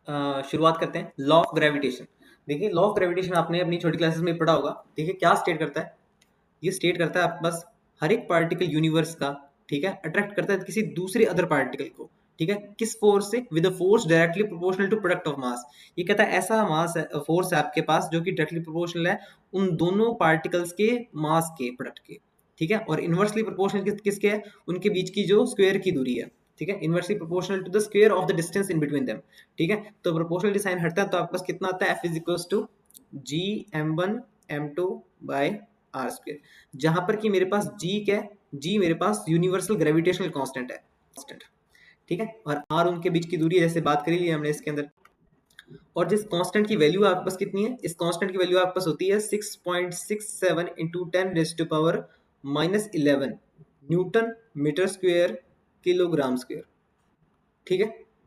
शुरुआत करते हैं लॉ ऑफ ग्रेविटेशन। देखिए लॉ ऑफ ग्रेविटेशन आपने अपनी छोटी क्लासेस में पढ़ा होगा। देखिए क्या स्टेट करता है, ये स्टेट करता है आपके पास हर एक पार्टिकल यूनिवर्स का, ठीक है, अट्रैक्ट करता है किसी दूसरे अदर पार्टिकल को, ठीक है, किस फोर्स से, with force directly proportional to product of mass. ये कहता है ऐसा मास है, फोर्स है आपके पास जो कि डायरेक्टली प्रोपोर्शनल है उन दोनों पार्टिकल्स के मास के प्रोडक्ट के, ठीक है, और इनवर्सली प्रोपोर्शनल किसके है, उनके बीच की जो स्क्वायर की दूरी है, ठीक है, inversely proportional to the square of the distance in between them, ठीक है। तो प्रोपोर्शनल साइन हटता है तो आपके पास कितना आता है, F is equals to G m1 m2 by R square, जहां पर कि मेरे पास जी क्या है, जी मेरे पास यूनिवर्सल ग्रेविटेशनल कांस्टेंट है, कांस्टेंट, ठीक है, और आर उनके बीच की दूरी है, जैसे बात करी ली हमने इसके अंदर। और जिस कांस्टेंट की वैल्यू आपके पास कितनी है, इस कांस्टेंट की वैल्यू आपके पास होती है 6.67 into 10⁻⁻11 newton metre square kilogram square, ठीक है,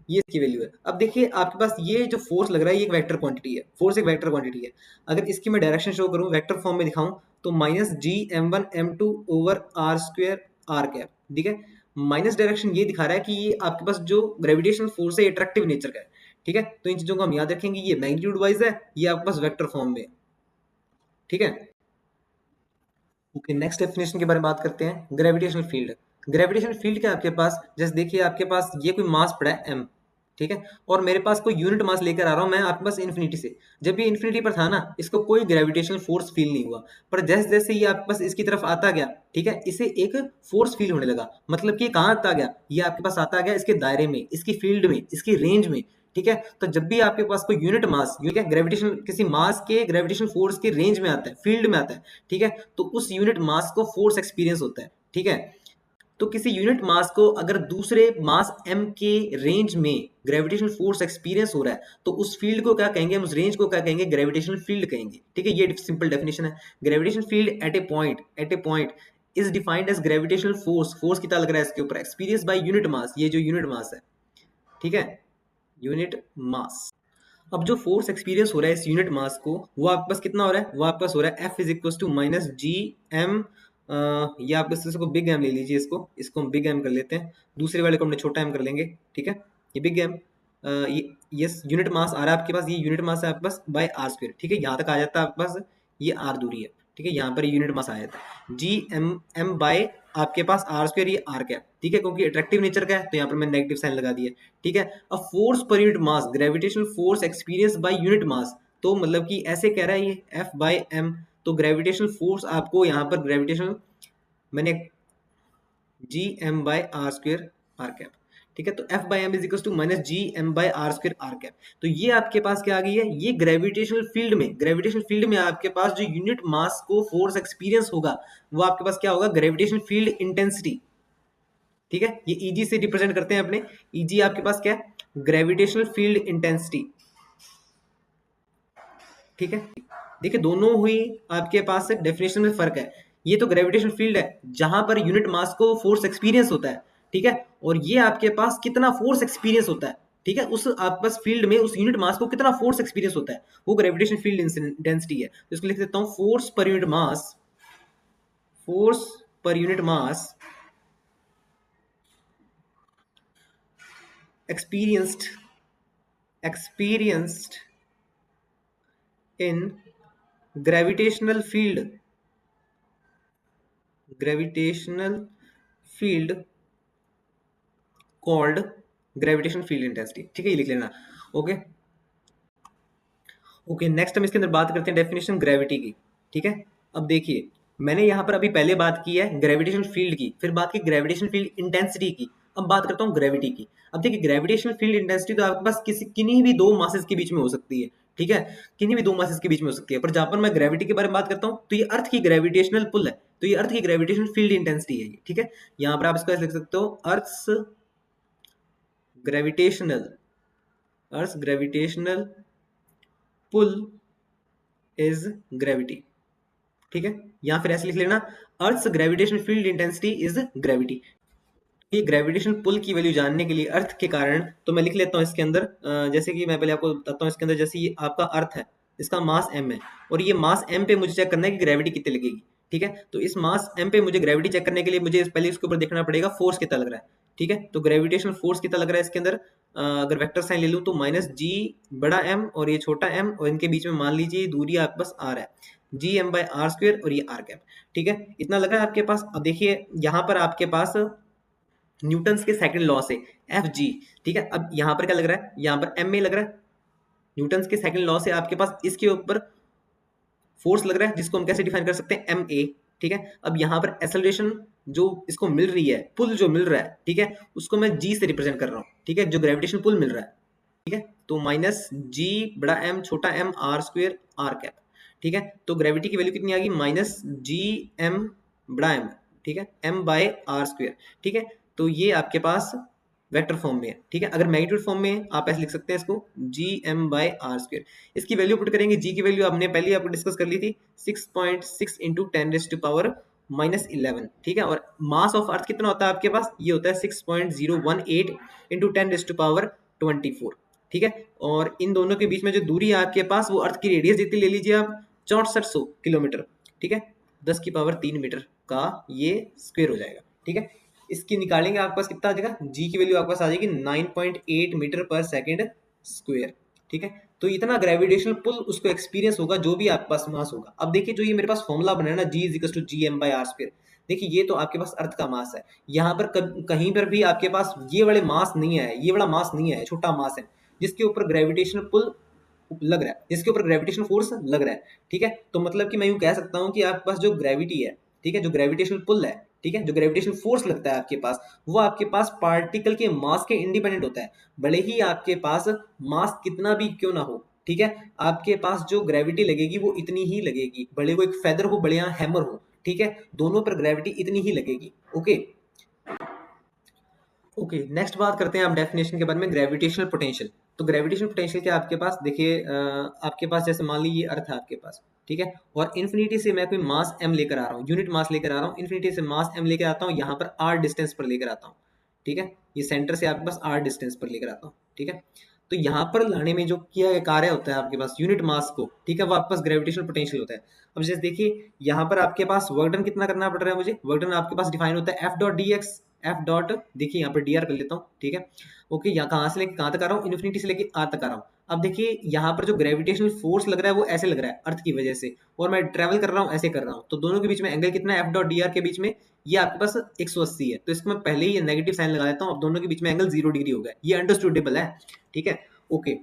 ये इसकी वैल्यू है। अब देखिए आपके पास ये जो फोर्स लग रहा है ये एक वेक्टर क्वांटिटी है, फोर्स एक वेक्टर क्वांटिटी है। अगर इसकी मैं डायरेक्शन शो करूं, वेक्टर फॉर्म में दिखाऊं, तो minus G m1 m2 over R square R cap, ठीक है। माइनस डायरेक्शन ये दिखा रहा है कि ये आपके पास जो ग्रेविटेशनल फोर्स है अट्रैक्टिव नेचर का है, ठीक है। तो इन चीजों को हम याद रखेंगे, ये मैग्नीट्यूड वाइज है, ये आपके पास वेक्टर फॉर्म में, ठीक है। ओके, नेक्स्ट डेफिनेशन के बारे में बात करते हैं, ग्रेविटेशनल फील्ड। ग्रेविटेशनल फील्ड क्या है आपके पास, जैसे देखिए आपके पास ये कोई मास पड़ा है m, ठीक है, और मेरे पास कोई यूनिट मास लेकर आ रहा हूं मैं आपके पास इन्फिनिटी से। जब ये इन्फिनिटी पर था ना, इसको कोई ग्रेविटेशनल फोर्स फील नहीं हुआ, पर जैसे जैसे ये आपके पास इसकी तरफ आता गया, ठीक है, इसे एक फोर्स फील होने लगा। मतलब कि ये कहाँ आता गया, ये आपके पास आता गया इसके दायरे में, इसकी फील्ड में, इसकी रेंज में, ठीक है। तो जब भी आपके पास कोई यूनिट मास, यूनिट ग्रेविटेशन किसी मास के ग्रेविटेशनल फोर्स की रेंज में आता है, फील्ड में आता है, ठीक है, तो उस यूनिट मास को फोर्स एक्सपीरियंस होता है, ठीक है। तो किसी यूनिट मास को अगर दूसरे मास m के रेंज में ग्रेविटेशनल फोर्स एक्सपीरियंस हो रहा है, तो उस फील्ड को क्या कहेंगे, हम उस रेंज को क्या कहेंगे, ग्रेविटेशनल फील्ड कहेंगे, ठीक है। ये सिंपल डेफिनेशन है। Gravitational field at a point is defined as gravitational force, force कितना लग रहा है इसके ऊपर, एक्सपीरियंस बाय यूनिट मास, ये जो यूनिट मास है, ठीक है, यूनिट मास। अब जो फोर्स एक्सपीरियंस हो रहा है इस यूनिट मास को, वो आपके पास कितना हो रहा है, वो आपके पास हो रहा है F is equal to minus G M, ये आप इसको बिग एम ले लीजिए, इसको हम बिग एम कर लेते हैं, दूसरे वाले को हमने छोटा एम कर लेंगे, ठीक है। ये बिग एम, ये यूनिट मास आ रहा है आपके पास, ये यूनिट मास है आपके पास बाय आर स्क्वायर, ठीक है, यहाँ तक आ जाता है आपके पास, ये आर दूरी है, ठीक है, यहाँ पर यूनिट मास आ जाता है जी एम एम बाय आपके पास आर स्क्वायर, ये आर कैप, ठीक है, क्योंकि अट्रैक्टिव नेचर का है तो यहाँ पर मैं नेगेटिव साइन लगा दिया, ठीक है। अब फोर्स पर unit mass, gravitational force experience by unit mass, तो मतलब कि ऐसे कह रहा है ये F बाय एम, तो ग्रेविटेशनल फोर्स आपको यहाँ पर ग्रेविटेशनल मैंने G M by R square R cap, ठीक है, तो F by M is equal to minus G M by R square R cap. तो ये आपके पास क्या आ गई है, ये ग्रेविटेशनल फील्ड में, ग्रेविटेशनल फील्ड में आपके पास जो यूनिट मास को फोर्स एक्सपीरियंस होगा, वो आपके पास क्या होगा, ग्रेविटेशनल फील्ड इंटेंसिटी, ठीक है। ये ईजी से रिप्रेजेंट करते हैं अपने, ईजी आपके पास क्या है, ग्रेविटेशनल फील्ड इंटेंसिटी, ठीक है। देखिए दोनों हुई आपके पास डेफिनेशन में फर्क है, ये तो ग्रेविटेशनल फील्ड है जहां पर यूनिट मास को फोर्स एक्सपीरियंस होता है, ठीक है, और ये आपके पास कितना फोर्स एक्सपीरियंस होता है, ठीक है, उस आपके पास फील्ड में उस यूनिट मास को कितना फोर्स एक्सपीरियंस होता है, वो ग्रेविटेशनल फील्ड इंटेंसिटी है। तो इसको लिख देता हूं फोर्स पर यूनिट मास, फोर्स पर unit mass experienced in gravitational field called gravitational field intensity, ठीक है, ये लिख लेना। ओके ओके, नेक्स्ट हम इसके अंदर बात करते हैं डेफिनेशन ग्रेविटी की, ठीक है। अब देखिए मैंने यहाँ पर अभी पहले बात की है ग्रेविटेशनल फील्ड की, फिर बात की ग्रेविटेशनल फील्ड इंटेंसिटी की, अब बात करता हूँ ग्रेविटी की। अब देखिए ग्रेविटेशनल फील्ड इंटेंसिटी तो आपके पास किन्हीं भी दो मासेस के बीच में हो सकती है, ठीक है, किन्हीं भी दो मासेस के बीच में हो सकती है, पर जहां पर मैं ग्रेविटी के बारे में बात करता हूँ तो ये अर्थ की ग्रेविटेशनल पुल है, तो ये अर्थ की ग्रेविटेशनल फील्ड इंटेंसिटी है, ठीक है। यहाँ पर आप इसको ऐसे लिख सकते हो, gravitational earth gravitational pull is gravity, ठीक है, या फिर ऐसे लिख लेना, earth gravitational field intensity is gravity. ये ग्रेविटेशन पुल की वैल्यू जानने के लिए अर्थ के कारण, तो मैं लिख लेता हूँ इसके अंदर, जैसे कि मैं पहले आपको बताता हूँ इसके अंदर, जैसे ये आपका अर्थ है, इसका मास m है, और ये मास m पे मुझे चेक करना है कि ग्रेविटी कितनी लगेगी, ठीक है। तो इस मास m पे मुझे ग्रेविटी चेक करने के लिए मुझे पहले इसके ऊपर देखना पड़ेगा फोर्स कितना लग रहा है, ठीक है। तो ग्रेविटेशनल फोर्स कितना लग रहा है इसके अंदर, अगर वेक्टर साइन ले लूँ तो माइनस जी बड़ा एम और ये छोटा एम, और इनके बीच में मान लीजिए दूरी आपके पास आर है, G M by are square और ये आर कैप, ठीक है। इतना लग रहा है आपके पास। अब देखिए यहाँ पर आपके पास न्यूटन्स के सेकंड लॉ से एफ जी, ठीक है। अब यहाँ पर क्या लग रहा है, यहाँ पर एम में लग रहा है, न्यूटन्स के सेकंड लॉ से आपके पास इसके ऊपर फोर्स लग रहा है, जिसको हम कैसे डिफाइन कर सकते हैं, एम ए, ठीक है। अब यहाँ पर एक्सेलरेशन जो इसको मिल रही है, पुल जो मिल रहा है, ठीक है, उसको मैं जी से रिप्रेजेंट कर रहा हूँ, ठीक है, जो ग्रेविटेशन पुल मिल रहा है, ठीक है। तो माइनस जी बड़ा एम छोटा M R square R cap, ठीक है। तो ग्रेविटी की वैल्यू कितनी आ गई, माइनस जी एम बड़ा एम, ठीक है, एम बाय आर स्क्वायर, ठीक है। तो ये आपके पास वेक्टर फॉर्म में है, ठीक है। अगर मैग्नीट्यूड फॉर्म में है, आप ऐसे लिख सकते हैं इसको, G M by R square. इसकी वैल्यू पुट करेंगे, जी की वैल्यू हमने पहले आपको डिस्कस कर ली थी, 6.6 इंटू 10⁻⁻11, ठीक है। और मास ऑफ अर्थ कितना होता है आपके पास, ये होता है 6.018 इंटू 10⁻24, ठीक है। और इन दोनों के बीच में जो दूरी है आपके पास, वो अर्थ की रेडियस जितनी ले लीजिए आप, 6400 किलोमीटर, ठीक है, 10⁻³ मीटर का ये स्क्वायर हो जाएगा, ठीक है। इसकी निकालेंगे, आपके पास कितना आ जाएगा, जी की वैल्यू आपके पास आ जाएगी 9.8 मीटर पर सेकेंड स्क्वायर, ठीक है। तो इतना ग्रेविटेशनल पुल उसको एक्सपीरियंस होगा जो भी आपके पास मास होगा। अब देखिए जो ये मेरे पास फॉर्मूला बना है ना, g is equal to G M by are square, देखिए ये तो आपके पास अर्थ का मास है। यहाँ पर कहीं पर भी आपके पास ये वाले मास नहीं है, ये वाला मास नहीं है, छोटा मास है जिसके ऊपर ग्रेविटेशनल पुल लग रहा है, जिसके ऊपर ग्रेविटेशनल फोर्स लग रहा है, ठीक है। तो मतलब कि मैं यूं कह सकता हूं कि आपके पास जो ग्रेविटी है, ठीक है, जो ग्रेविटेशनल पुल है, ठीक है, जो ग्रेविटेशनल फोर्स लगता है आपके पास, वो आपके पास पार्टिकल के मास के इंडिपेंडेंट होता है। भले ही आपके पास मास कितना भी क्यों ना हो, ठीक है, आपके पास जो ग्रेविटी लगेगी वो इतनी ही लगेगी, भले वो एक फेदर हो बड़े यहाँ हैमर हो, ठीक है, दोनों पर ग्रेविटी इतनी ही लगेगी। ओके ओके, नेक्स्ट बात करते हैं आप डेफिनेशन के बारे में, ग्रेविटेशनल पोटेंशियल। तो ग्रेविटेशनल पोटेंशियल क्या आपके पास, देखिए आपके पास जैसे मान लीजिए अर्थ है आपके पास, ठीक है, और इन्फिनिटी से मैं कोई मास m लेकर आ रहा हूँ, यूनिट मास लेकर आ रहा हूँ, इन्फिनिटी से मास m लेकर आता हूँ, यहाँ पर r डिस्टेंस पर लेकर आता हूँ, ठीक है, ये सेंटर से आपके पास r डिस्टेंस पर लेकर आता हूँ, ठीक है। तो यहाँ पर लाने में जो किया गया कार्य होता है आपके पास यूनिट मास को, ठीक है, वो आपके पास ग्रेविटेशनल पोटेंशियल होता है। अब जैसे देखिए यहाँ पर आपके पास वर्क डन कितना करना पड़ रहा है मुझे, वर्क डन आपके पास डिफाइन होता है F dot D x, F dot, देखिए यहाँ पर डी आर कर लेता हूँ, ठीक है। ओके, यहाँ कहाँ से लेके कहाँ तक आ रहा हूँ, इन्फिनिटी से लेके आर तक आ रहा हूँ। अब देखिए यहाँ पर जो ग्रेविटेशनल फोर्स लग रहा है वो ऐसे लग रहा है अर्थ की वजह से, और मैं ट्रेवल कर रहा हूँ ऐसे कर रहा हूँ, तो दोनों के बीच में एंगल कितना है, एफ डॉट डी आर के बीच में ये आपके पास 180 है, तो इसको मैं पहले ही नेगेटिव साइन लगा देता हूँ। अब दोनों के बीच में एंगल 0 डिग्री हो गया, ये अंडरस्टूडेबल है, ठीक है। ओके,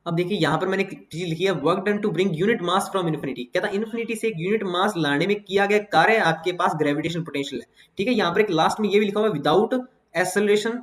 अब देखिए यहाँ पर मैंने चीज लिखी है, work done to bring unit mass from infinity, कहता इन्फिनिटी से एक यूनिट मास लाने में किया गया कार्य आपके पास ग्रेविटेशनल पोटेंशियल है, ठीक है। यहाँ पर एक लास्ट में ये भी लिखा हुआ है विदाउट एक्सेलरेशन,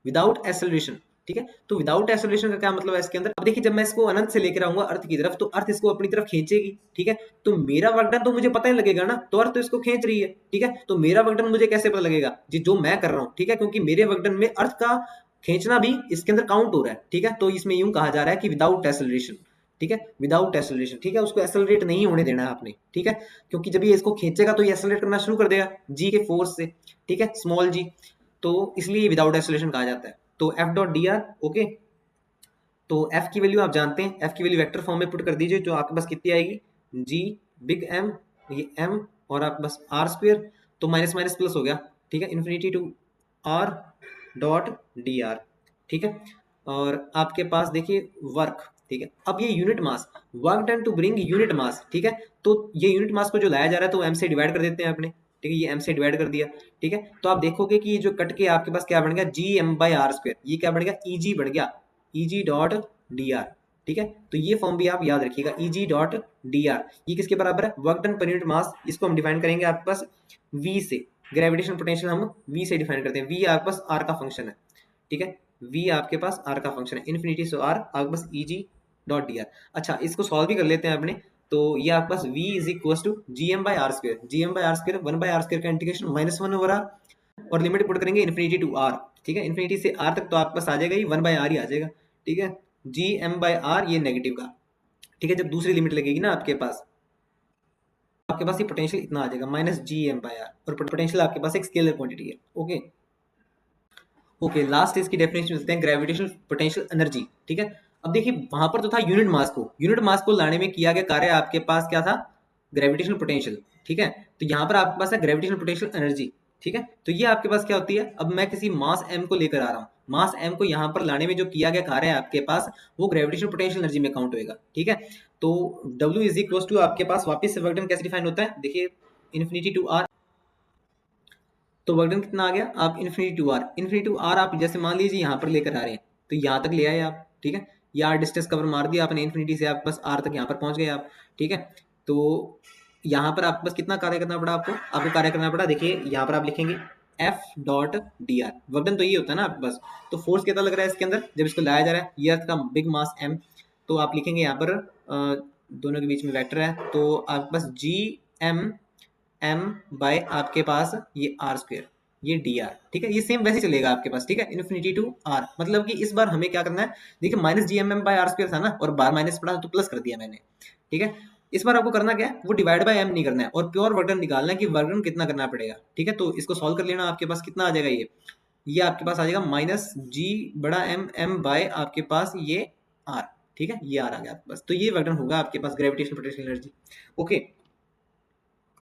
विदाउट एक्सेलरेशन, ठीक है। तो विदाउट एक्सेलरेशन का क्या मतलब है इसके अंदर, अब देखिए जब मैं इसको अनंत से लेकर आऊंगा अर्थ की तरफ, तो अर्थ इसको अपनी तरफ खींचेगी, ठीक है। तो मेरा वर्क डन तो मुझे पता ही लगेगा ना, तो अर्थ तो इसको खींच रही है, ठीक है। तो मेरा वर्क डन मुझे कैसे पता लगेगा जी, जो मैं कर रहा हूँ, ठीक है, क्योंकि मेरे वर्क डन में अर्थ का खींचना भी इसके अंदर काउंट हो रहा है, ठीक है। तो इसमें यूं कहा जा रहा है कि विदाउट एक्सेलरेशन, ठीक है, विदाउट एक्सेलरेशन, ठीक है, उसको एक्सेलरेट नहीं होने देना है आपने, ठीक है, क्योंकि जब ये इसको खींचेगा तो ये एक्सेलरेट करना शुरू कर देगा जी के फोर्स से, ठीक है, स्मॉल जी, तो इसलिए विदाउट एक्सेलरेशन कहा जाता है। तो F dot D R, okay, तो एफ की वैल्यू आप जानते हैं, एफ की वैल्यू वेक्टर फॉर्म में पुट कर दीजिए, जो आपके पास कितनी आएगी, जी बिग एम, ये एम और आपके पास आर स्क्वायर, तो माइनस माइनस प्लस हो गया, ठीक है, infinity to R dot D R, ठीक है। और आपके पास देखिए वर्क, ठीक है, अब ये unit mass, work done to bring unit mass, ठीक है, तो ये यूनिट मास को जो लाया जा रहा है तो एम से डिवाइड कर देते हैं अपने, ठीक है, ये एम से डिवाइड कर दिया, ठीक है। तो आप देखोगे कि ये जो कट के आपके पास क्या बन गया, G M by are square, ये क्या बन गया, ई जी बढ़ गया, E G dot D R, ठीक है। तो ये फॉर्म भी आप याद रखिएगा, E G dot D R, ये किसके बराबर है, वर्क डन पर यूनिट मास, इसको हम डिफाइन करेंगे आपके पास वी से, ग्रेविटेशनल पोटेंशियल हम वी से डिफाइन करते हैं, वी आपके पास आर का फंक्शन है, ठीक है, वी आपके पास आर का फंक्शन है, इन्फिनिटी से आर आपके पास ई जी डॉट डी आर। अच्छा, इसको सॉल्व भी कर लेते हैं अपने, तो ये आपके पास v is equal to G M by R square, G M by R square, 1 by R square का इंटीग्रेशन -1 ओवर आर, और लिमिट पुट करेंगे इन्फिनिटी टू आर, ठीक है, इन्फिनिटी से आर तक, तो आपके पास आ जाएगा ही 1 बाई आर ही आ जाएगा, ठीक है, जी एम बाई आर ये नेगेटिव का, ठीक है। जब दूसरी लिमिट लगेगी ना आपके पास ये पोटेंशियल इतना आ जाएगा minus G M by R, और पोटेंशियल आपके पास एक स्केलर क्वांटिटी है। ओके ओके, लास्ट इसकी डेफिनेशन मिलते हैं, ग्रेविटेशनल पोटेंशियल एनर्जी, ठीक है। अब देखिए वहां पर तो था यूनिट मास को लाने में किया गया कार्य आपके पास क्या था, ग्रेविटेशनल पोटेंशियल, ठीक है। तो यहाँ पर आपके पास है ग्रेविटेशनल पोटेंशियल एनर्जी, ठीक है, तो ये आपके पास क्या होती है, अब मैं किसी मास m को लेकर आ रहा हूँ, मास m को यहाँ पर लाने में जो किया गया कार्य है आपके पास, वो ग्रेविटेशनल पोटेंशियल एनर्जी में काउंट होएगा। ठीक है, तो W इज इक्वल टू आपके पास वापस से वर्क डन कैसे डिफाइन होता है, देखिए इन्फिनिटी टू r, तो वर्क डन कितना आ गया, आप इन्फिनिटी टू r आप जैसे मान लीजिए यहाँ पर लेकर आ रहे हैं, तो यहाँ तक ले आए आप। ठीक है, ये r डिस्टेंस कवर मार दिया आपने इन्फिनिटी से, आप बस r तक यहाँ पर पहुंच गए आप। ठीक है, तो यहाँ पर आपको बस कितना कार्य करना पड़ा, आपको कार्य करना पड़ा, देखिए यहाँ पर आप लिखेंगे F dot D are, work done तो ये होता है ना आपके पास। तो फोर्स कितना लग रहा है इसके अंदर, जब इसको लाया जा रहा है, ये अर्थ का बिग मास m, तो आप लिखेंगे यहाँ पर दोनों के बीच में वेक्टर है, तो आपके पास जी m बाय आपके पास ये आर स्क्वेयर, ये डी आर। ठीक है, ये सेम वैसे चलेगा आपके पास। ठीक है, इन्फिनिटी टू आर, मतलब कि इस बार हमें क्या करना है, देखिए minus G M by R square था ना, और बार माइनस पड़ा तो प्लस कर दिया मैंने। ठीक है, इस बार आपको करना क्या है, वो डिवाइड बाय एम नहीं करना है, और प्योर वर्क डन निकालना है कि वर्क डन कितना करना पड़ेगा। ठीक है, तो इसको सॉल्व कर लेना, आपके पास कितना आ जाएगा, ये आपके पास आ जाएगा माइनस जी बड़ा एम बाय आपके पास ये आर। ठीक है, ये आर आ गया आपके पास, तो ये वर्क डन होगा आपके पास ग्रेविटेशनल पोटेंशियल एनर्जी। ओके,